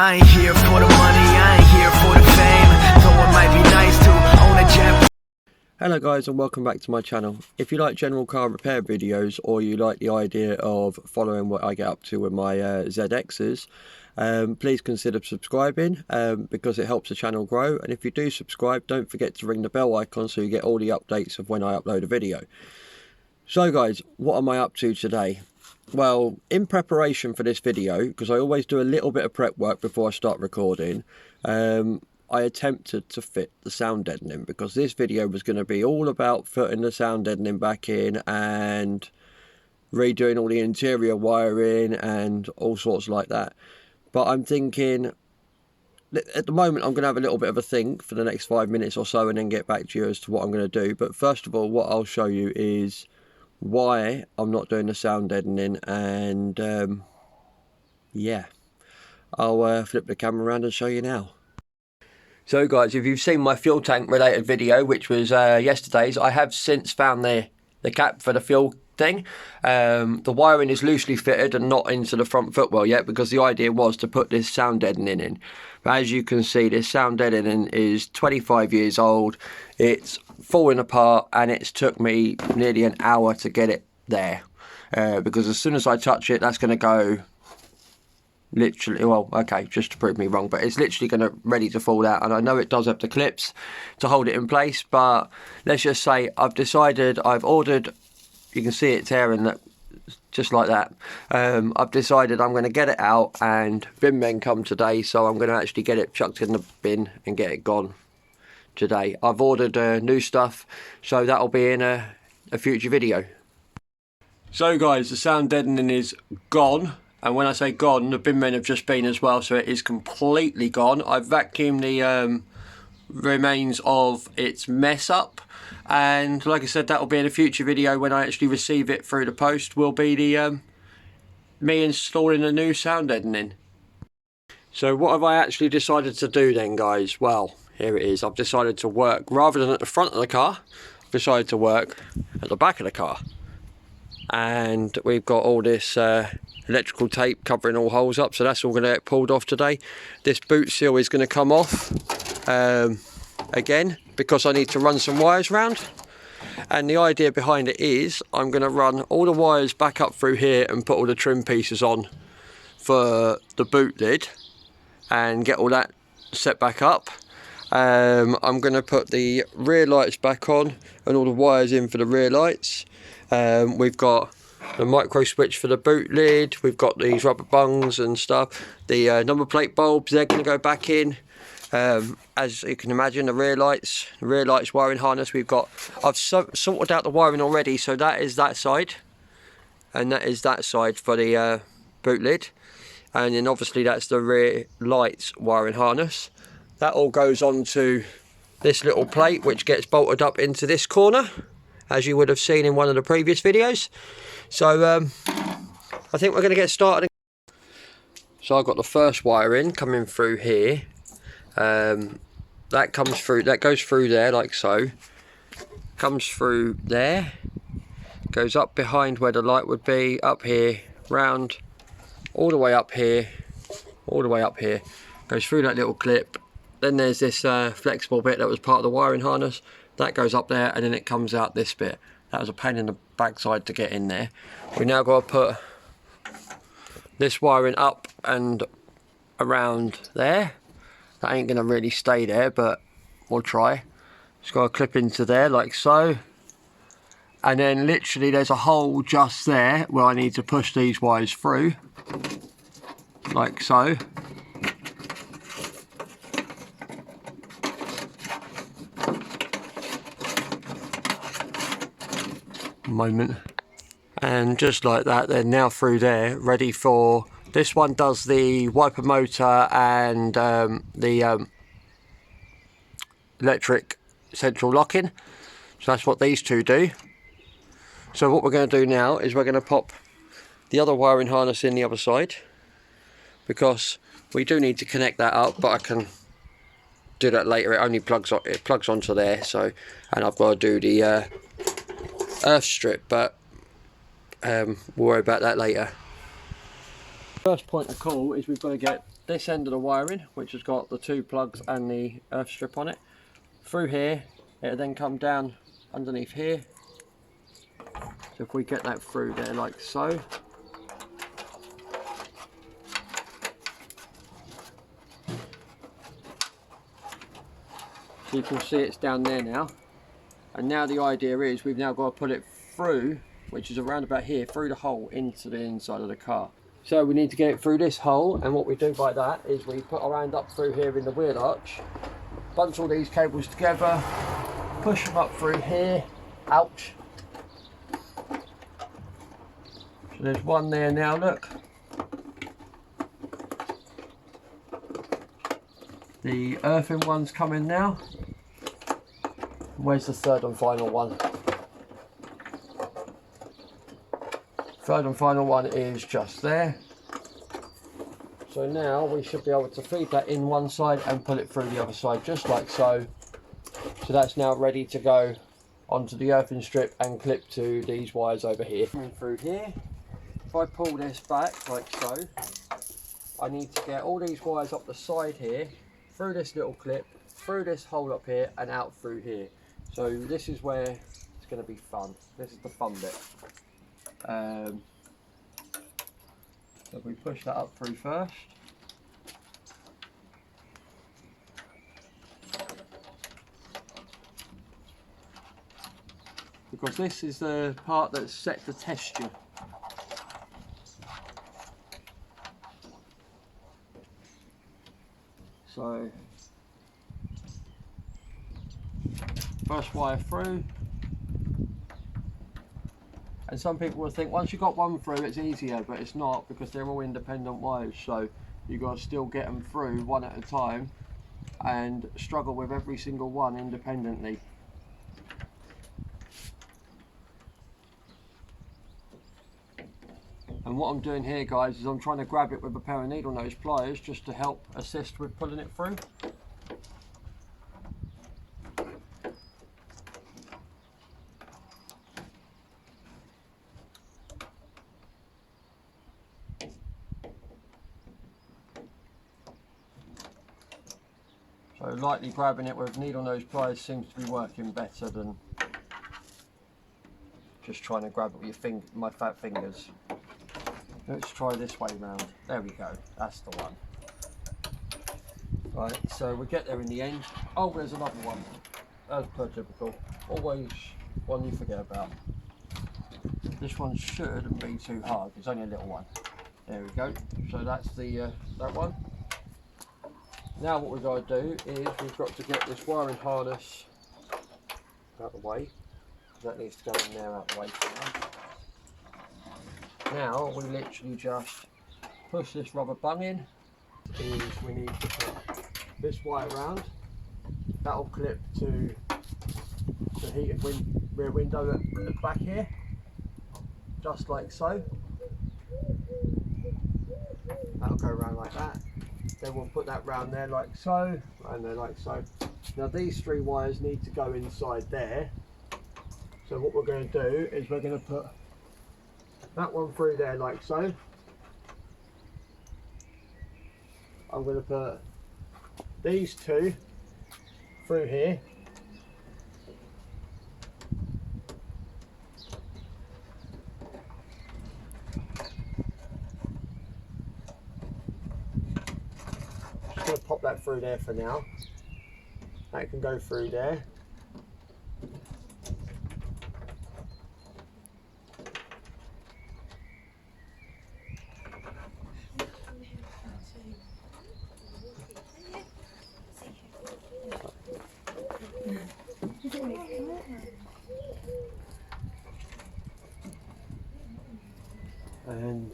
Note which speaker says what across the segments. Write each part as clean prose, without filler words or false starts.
Speaker 1: I ain't here for the money, I ain't here for the fame, though it might be nice to own a jet.
Speaker 2: Hello guys, and welcome back to my channel. If you like general car repair videos, or you like the idea of following what I get up to with my ZXs, please consider subscribing because it helps the channel grow. And if you do subscribe, don't forget to ring the bell icon so you get all the updates of when I upload a video. So guys, what am I up to today? Well, in preparation for this video, because I always do a little bit of prep work before I start recording, I attempted to fit the sound deadening, because this video was going to be all about putting the sound deadening back in and redoing all the interior wiring and all sorts like that. But I'm thinking, at the moment I'm going to have a little bit of a think for the next 5 minutes or so and then get back to you as to what I'm going to do. But first of all, what I'll show you is why I'm not doing the sound deadening, and yeah, I'll flip the camera around and show you now. So guys, if you've seen my fuel tank related video, which was yesterday's, I have since found the cap for the fuel thing. The wiring is loosely fitted and not into the front footwell yet, because the idea was to put this sound deadening in. But as you can see, this sound deadening is 25 years old. It's falling apart, and it's took me nearly an hour to get it there, because as soon as I touch it, that's going to go literally, well, okay, just to prove me wrong, but it's literally going to ready to fall out. And I know it does have the clips to hold it in place, but let's just say I've ordered, you can see it tearing that just like that. I've decided I'm going to get it out, and bin men come today, so I'm going to actually get it chucked in the bin and get it gone today. I've ordered new stuff, so that'll be in a future video. So guys, the sound deadening is gone, and when I say gone, the bin men have just been as well, so it is completely gone. I've vacuumed the remains of its mess up, and like I said, that will be in a future video. When I actually receive it through the post will be the me installing a new sound deadening. So what have I actually decided to do then, guys? Well, here it is. I've decided to work, rather than at the front of the car, I've decided to work at the back of the car. And we've got all this electrical tape covering all holes up, so that's all going to get pulled off today. This boot seal is going to come off again, because I need to run some wires round. And the idea behind it is I'm going to run all the wires back up through here and put all the trim pieces on for the boot lid and get all that set back up. I'm going to put the rear lights back on and all the wires in for the rear lights. We've got the micro switch for the boot lid, we've got these rubber bungs and stuff. The number plate bulbs, they're going to go back in. As you can imagine, the rear lights wiring harness, I've sorted out the wiring already, so that is that side, and that is that side for the boot lid, and then obviously that's the rear lights wiring harness. That all goes onto this little plate, which gets bolted up into this corner, as you would have seen in one of the previous videos. So I think we're going to get started. So I've got the first wire in coming through here. That goes through there like so, comes through there, goes up behind where the light would be, up here, round, all the way up here, goes through that little clip. Then there's this flexible bit that was part of the wiring harness, that goes up there, and then it comes out this bit. That was a pain in the backside to get in there. We now got to put this wiring up and around there. That ain't gonna really stay there, but we'll try. Just got to clip into there like so, and then literally there's a hole just there where I need to push these wires through like so. Moment, and just like that, they're now through there, ready for this one. Does the wiper motor and the electric central locking, so that's what these two do. So what we're going to do now is we're going to pop the other wiring harness in the other side, because we do need to connect that up, but I can do that later. It only plugs onto there, so, and I've got to do the earth strip, but we'll worry about that later. First point of call is we've got to get this end of the wiring, which has got the 2 plugs and the earth strip on it, through here. It'll then come down underneath here. So if we get that through there like so. So you can see it's down there now. And now the idea is we've now got to put it through, which is around about here, through the hole into the inside of the car. So we need to get it through this hole, and what we do by that is we put our hand up through here in the wheel arch, bunch all these cables together, push them up through here. Ouch. So there's one there now, look. The earthing one's coming now. Where's the third and final one? Third and final one is just there. So now we should be able to feed that in one side and pull it through the other side, just like so. So that's now ready to go onto the earthing strip and clip to these wires over here. Coming through here, if I pull this back like so, I need to get all these wires up the side here, through this little clip, through this hole up here and out through here. So this is where it's going to be fun. This is the fun bit. So if we push that up through first. Because this is the part that's set to test you. So first wire through, and some people will think once you've got one through it's easier, but it's not, because they're all independent wires, so you've got to still get them through one at a time and struggle with every single one independently. And what I'm doing here, guys, is I'm trying to grab it with a pair of needle nose pliers just to help assist with pulling it through. So lightly grabbing it with needle nose pliers seems to be working better than just trying to grab it with your my fat fingers. Let's try this way round. There we go, that's the one. Right, so we get there in the end. Oh, there's another one. As per typical. Always one you forget about. This one shouldn't be too hard, it's only a little one. There we go. So that's the that one. Now what we've got to do is we've got to get this wiring harness out of the way. That needs to go in there out of the way for now. Now we literally just push this rubber bung in. We need to put this wire around. That'll clip to the heated rear window at the back here, just like so. That'll go around like that. Then we'll put that round there like so, and there like so. Now these 3 wires need to go inside there. So what we're going to do is we're going to put that one through there like so. I'm going to put these 2 through here. Just going to pop that through there for now. That can go through there. And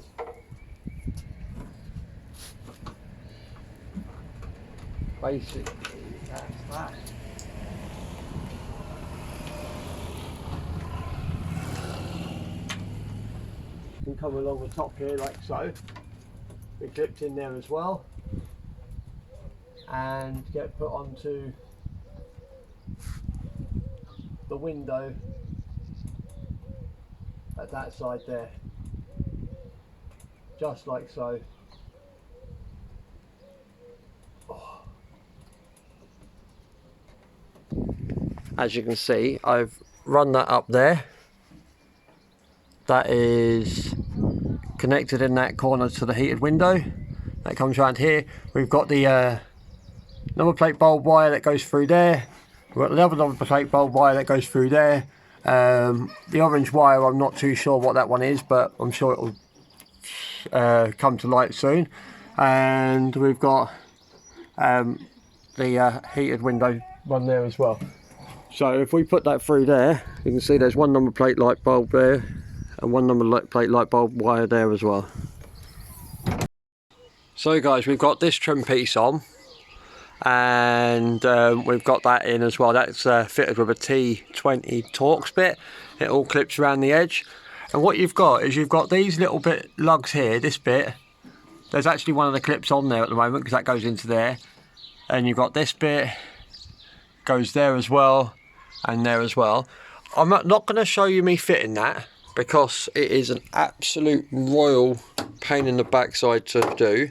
Speaker 2: basically that's that. You can come along the top here like so. Be clipped in there as well, and get put onto the window at that side there, just like so. as you can see, I've run that up there. That is connected in that corner to the heated window. That comes around here. We've got the number plate bulb wire that goes through there. We've got the other number plate bulb wire that goes through there. The orange wire, I'm not too sure what that one is, but I'm sure it'll come to light soon. And we've got the heated window one there as well. So if we put that through there, you can see there's one number plate light bulb there and one number plate light bulb wire there as well. So guys, we've got this trim piece on, and we've got that in as well. That's fitted with a T20 Torx bit. It all clips around the edge. And what you've got is you've got these little bit lugs here, this bit. There's actually one of the clips on there at the moment because that goes into there. And you've got this bit, goes there as well, and there as well. I'm not going to show you me fitting that because it is an absolute royal pain in the backside to do,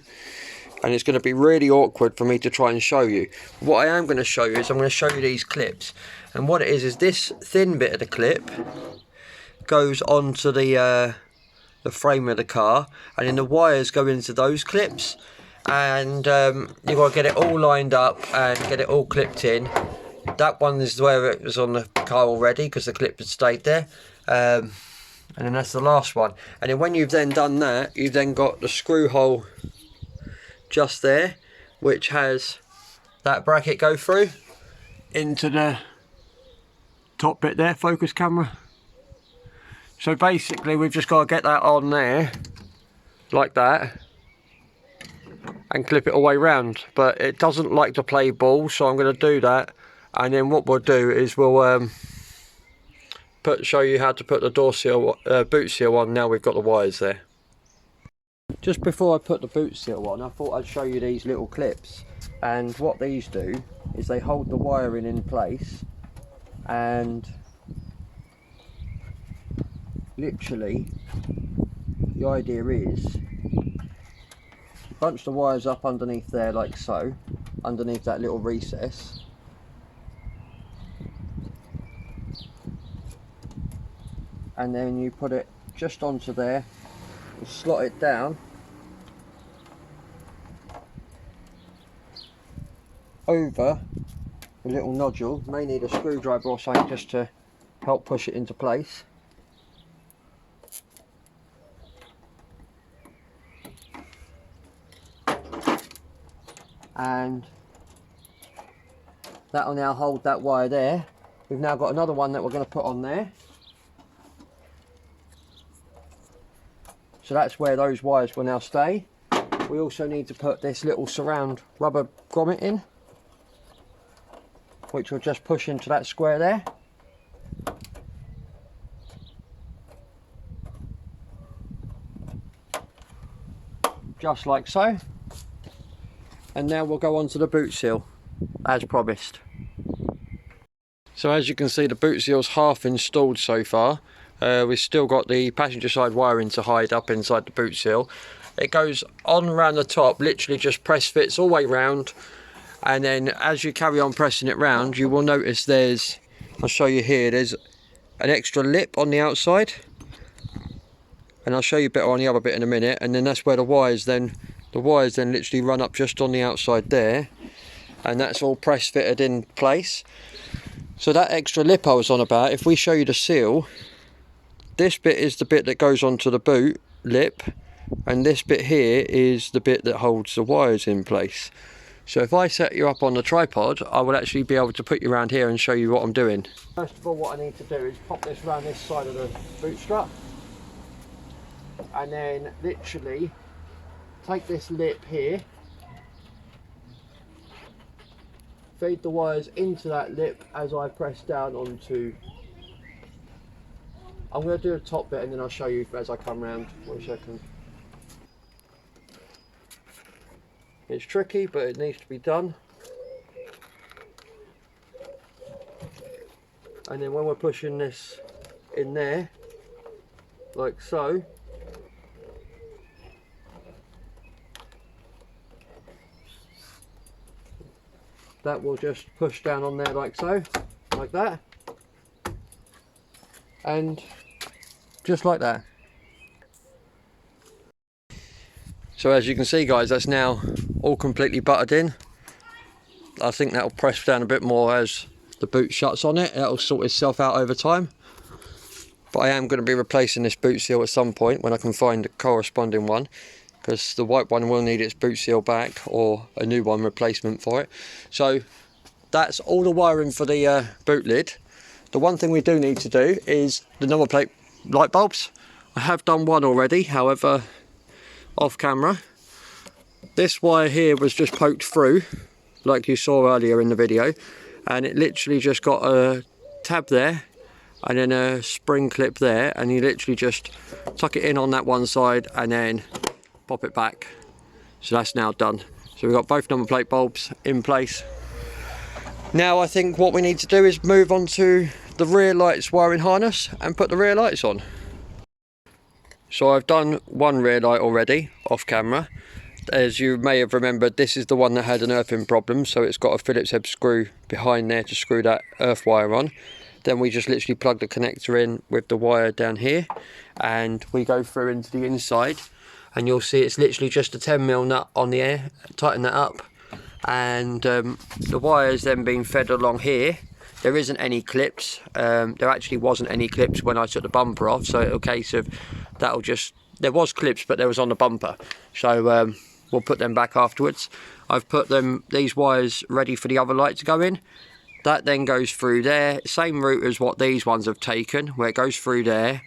Speaker 2: and it's going to be really awkward for me to try and show you. What I am going to show you is I'm going to show you these clips, and what it is this thin bit of the clip goes onto the frame of the car, and then the wires go into those clips, and you've got to get it all lined up and get it all clipped in. That one is where it was on the car already because the clip had stayed there. And then that's the last one. And then when you've then done that, you've then got the screw hole just there, which has that bracket go through into the top bit there, focus camera. So basically we've just got to get that on there, like that, and clip it all the way round. But it doesn't like to play ball, so I'm going to do that. And then what we'll do is we'll show you how to put the door seal, boot seal on. Now we've got the wires there. Just before I put the boot seal on, I thought I'd show you these little clips. And what these do is they hold the wiring in place, and literally the idea is you bunch the wires up underneath there like so, underneath that little recess. And then you put it just onto there and slot it down over the little nodule. May need a screwdriver or something just to help push it into place. And that will now hold that wire there. We've now got another one that we're going to put on there. So that's where those wires will now stay. We also need to put this little surround rubber grommet in, which will just push into that square there. Just like so. And now we'll go on to the boot seal, as promised. So as you can see, the boot seal's half installed so far. We've still got the passenger side wiring to hide up inside the boot seal. It goes on around the top, literally just press fits all the way round, and then as you carry on pressing it round, you will notice there's, I'll show you here, there's an extra lip on the outside, and I'll show you better on the other bit in a minute. And then that's where the wires then literally run up just on the outside there, and that's all press fitted in place. So that extra lip I was on about, if we show you the seal, this bit is the bit that goes onto the boot lip, and this bit here is the bit that holds the wires in place. So if I set you up on the tripod, I will actually be able to put you around here and show you what I'm doing. First of all, what I need to do is pop this around this side of the boot strap, and then literally take this lip here, feed the wires into that lip as I press down onto. I'm going to do a top bit and then I'll show you as I come round. 1 second. It's tricky, but it needs to be done. And then when we're pushing this in there, like so, that will just push down on there like so. like that, and just like that. So as you can see guys, that's now all completely buttered in. I think that'll press down a bit more as the boot shuts on it. That'll sort itself out over time. But I am going to be replacing this boot seal at some point when I can find a corresponding one, because the white one will need its boot seal back or a new one replacement for it. So that's all the wiring for the boot lid. The one thing we do need to do is the number plate light bulbs. I have done one already, however, off camera. This wire here was just poked through, like you saw earlier in the video, and it literally just got a tab there and then a spring clip there, and you literally just tuck it in on that one side and then pop it back. So that's now done. So we've got both number plate bulbs in place. Now I think what we need to do is move on to the rear lights wiring harness and put the rear lights on. So I've done one rear light already off camera. As you may have remembered, this is the one that had an earthing problem, so it's got a Phillips head screw behind there to screw that earth wire on. Then we just literally plug the connector in with the wire down here, and we go through into the inside, and you'll see it's literally just a 10mm nut on the air. Tighten that up, and the wires then being fed along here. There isn't any clips. There actually wasn't any clips when I took the bumper off, so it's a case of that'll just, there was clips but there was on the bumper, so we'll put them back afterwards. I've put these wires ready for the other light to go in. That then goes through there, same route as what these ones have taken, where it goes through there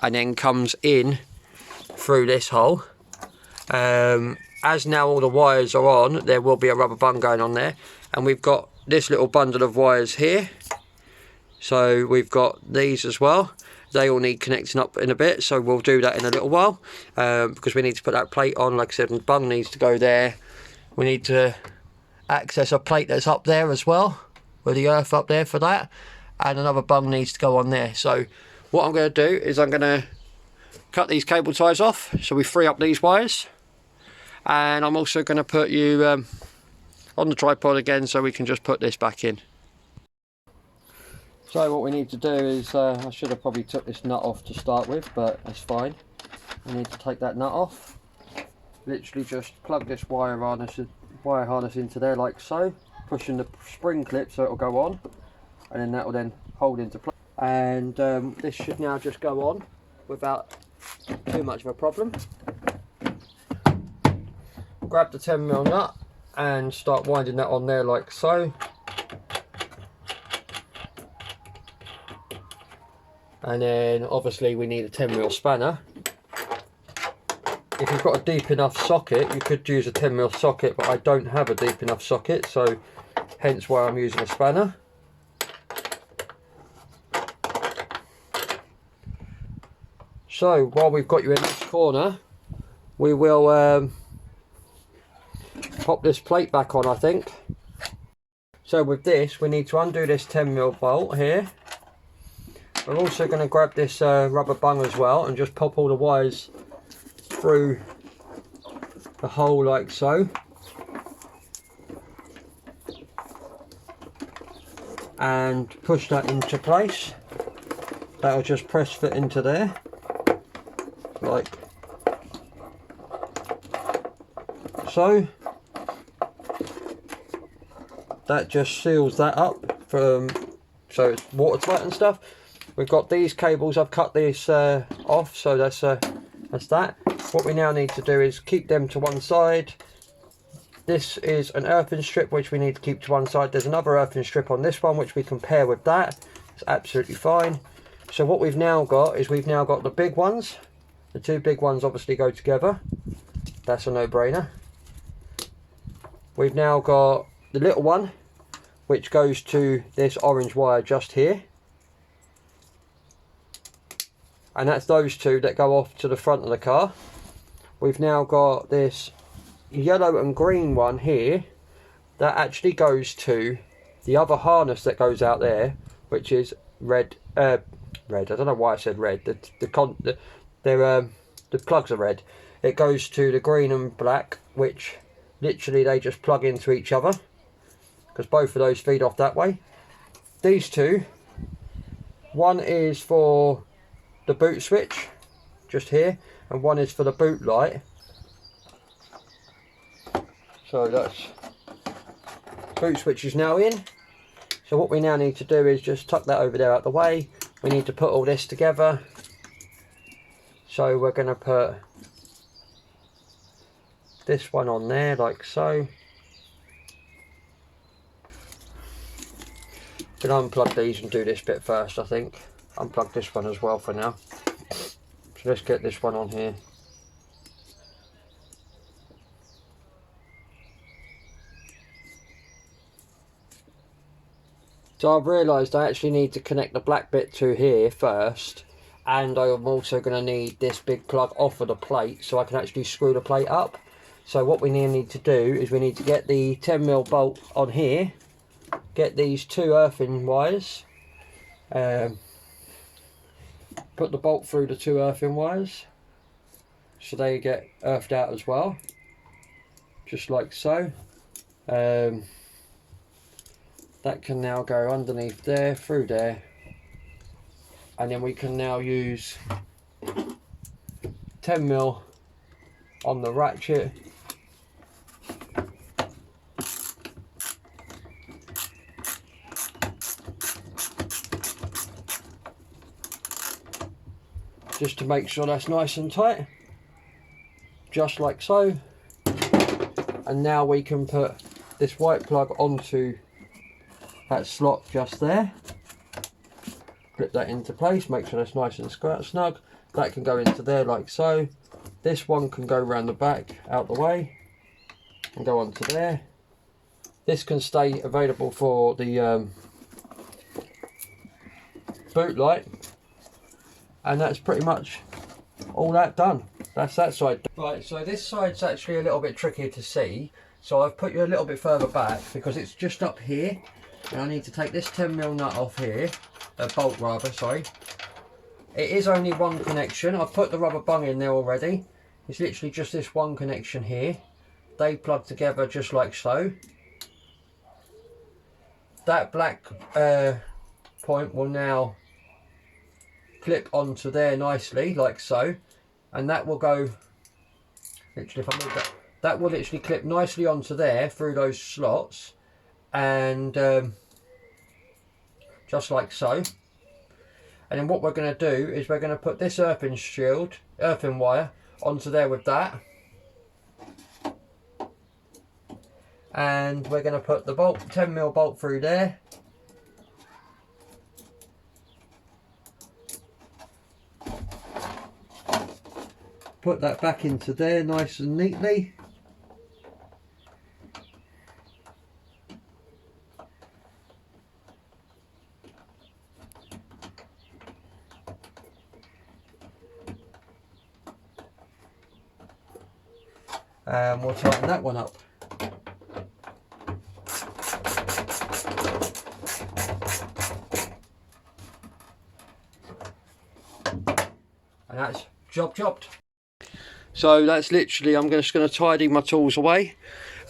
Speaker 2: and then comes in through this hole. As now all the wires are on, there will be a rubber bung going on there, and we've got this little bundle of wires here. So we've got these as well. They all need connecting up in a bit, so we'll do that in a little while, because we need to put that plate on. Like I said, the bung needs to go there. We need to access a plate that's up there as well, with the earth up there for that, and another bung needs to go on there. So what I'm going to do is I'm going to cut these cable ties off so we free up these wires, and I'm also going to put you on the tripod again so we can just put this back in. So what we need to do is, I should have probably took this nut off to start with, but that's fine. We need to take that nut off. Literally just plug this wire harness into there like so, pushing the spring clip so it'll go on, and then that will then hold into place. And this should now just go on without too much of a problem. Grab the 10mm nut and start winding that on there like so. And then obviously we need a 10mm spanner. If you've got a deep enough socket, you could use a 10mm socket, but I don't have a deep enough socket, so hence why I'm using a spanner. So while we've got you in this corner, we will pop this plate back on, I think. So with this, we need to undo this 10mm bolt here. We're also going to grab this rubber bung as well and just pop all the wires through the hole like so. And push that into place. That'll just press fit into there, like so. That just seals that up from, so it's watertight and stuff. We've got these cables, I've cut this off, so that's that. What we now need to do is keep them to one side. This is an earthing strip which we need to keep to one side. There's another earthing strip on this one which we can pair with that. It's absolutely fine. So what we've now got is we've now got the big ones. The two big ones obviously go together. That's a no-brainer. We've now got the little one which goes to this orange wire just here. And that's those two that go off to the front of the car. We've now got this yellow and green one here that actually goes to the other harness that goes out there, which is red. I don't know why I said red. The plugs are red. It goes to the green and black, which literally they just plug into each other, because both of those feed off that way. these two, one is for the boot switch, just here, and one is for the boot light. So that's, boot switch is now in. So what we now need to do is just tuck that over there out the way. We need to put all this together. So we're going to put this one on there like so. Going to unplug these and do this bit first, I think. Unplug this one as well for now. So let's get this one on here. So I've realised I actually need to connect the black bit to here first, and I'm also going to need this big plug off of the plate so I can actually screw the plate up. So what we need to do is we need to get the 10mm bolt on here, get these two earthing wires, put the bolt through the two earthing wires so they get earthed out as well, just like so. That can now go underneath there, through there, and then we can now use 10mm on the ratchet. Just to make sure that's nice and tight, just like so. And now we can put this white plug onto that slot just there, clip that into place, make sure that's nice and snug. That can go into there like so. This one can go around the back out the way and go onto there. This can stay available for the boot light, and that's pretty much all that done. That's that side. Right, so this side's actually a little bit trickier to see, so I've put you a little bit further back because it's just up here. And I need to take this 10mm nut off here, bolt rather, sorry. It is only one connection. I've put the rubber bung in there already. It's literally just this one connection here. They plug together just like so. That black point will now clip onto there nicely, like so. And that will go, literally if I move that, that will literally clip nicely onto there through those slots. And just like so. And then what we're going to do is we're going to put this earthing wire onto there with that, and we're going to put the bolt, 10mm bolt through there, put that back into there nice and neatly. And we'll tighten that one up. And that's jobbed. So that's literally, I'm just going to tidy my tools away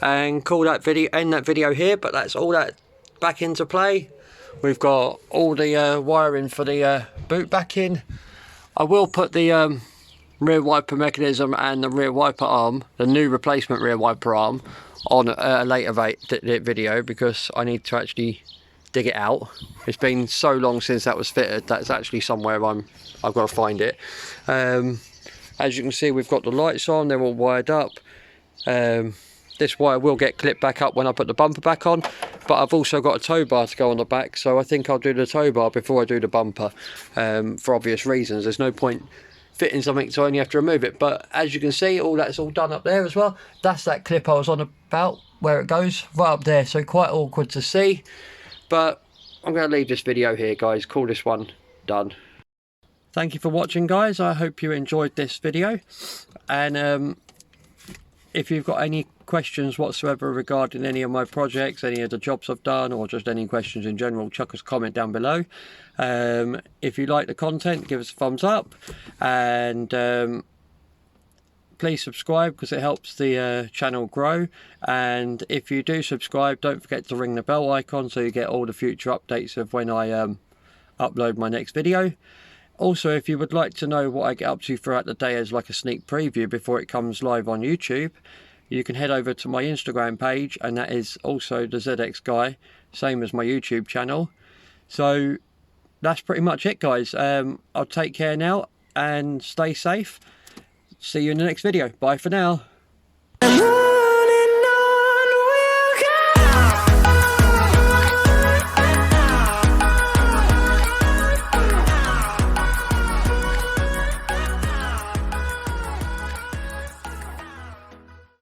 Speaker 2: and call that video, end that video here. But that's all that back into play. We've got all the wiring for the boot back in. I will put the rear wiper mechanism and the rear wiper arm, the new replacement rear wiper arm, on a later video because I need to actually dig it out. It's been so long since that was fitted. That's actually somewhere I've got to find it. As you can see, we've got the lights on, they're all wired up. This wire will get clipped back up when I put the bumper back on, but I've also got a tow bar to go on the back, so I think I'll do the tow bar before I do the bumper, for obvious reasons. There's no point fitting something so I only have to remove it. But as you can see, that's all done up there as well. That's that clip I was on about, where it goes right up there, so quite awkward to see. But I'm going to leave this video here, guys. Call this one done. Thank you for watching, guys. I hope you enjoyed this video, and if you've got any questions whatsoever regarding any of my projects, any of the jobs I've done, or just any questions in general, chuck us a comment down below. If you like the content, give us a thumbs up, and please subscribe because it helps the channel grow. And if you do subscribe, don't forget to ring the bell icon so you get all the future updates of when I upload my next video. Also, if you would like to know what I get up to throughout the day as like a sneak preview before it comes live on YouTube, you can head over to my Instagram page, and that is also the ZX Guy, same as my YouTube channel. So that's pretty much it, guys. I'll take care now and stay safe. See you in the next video. Bye for now.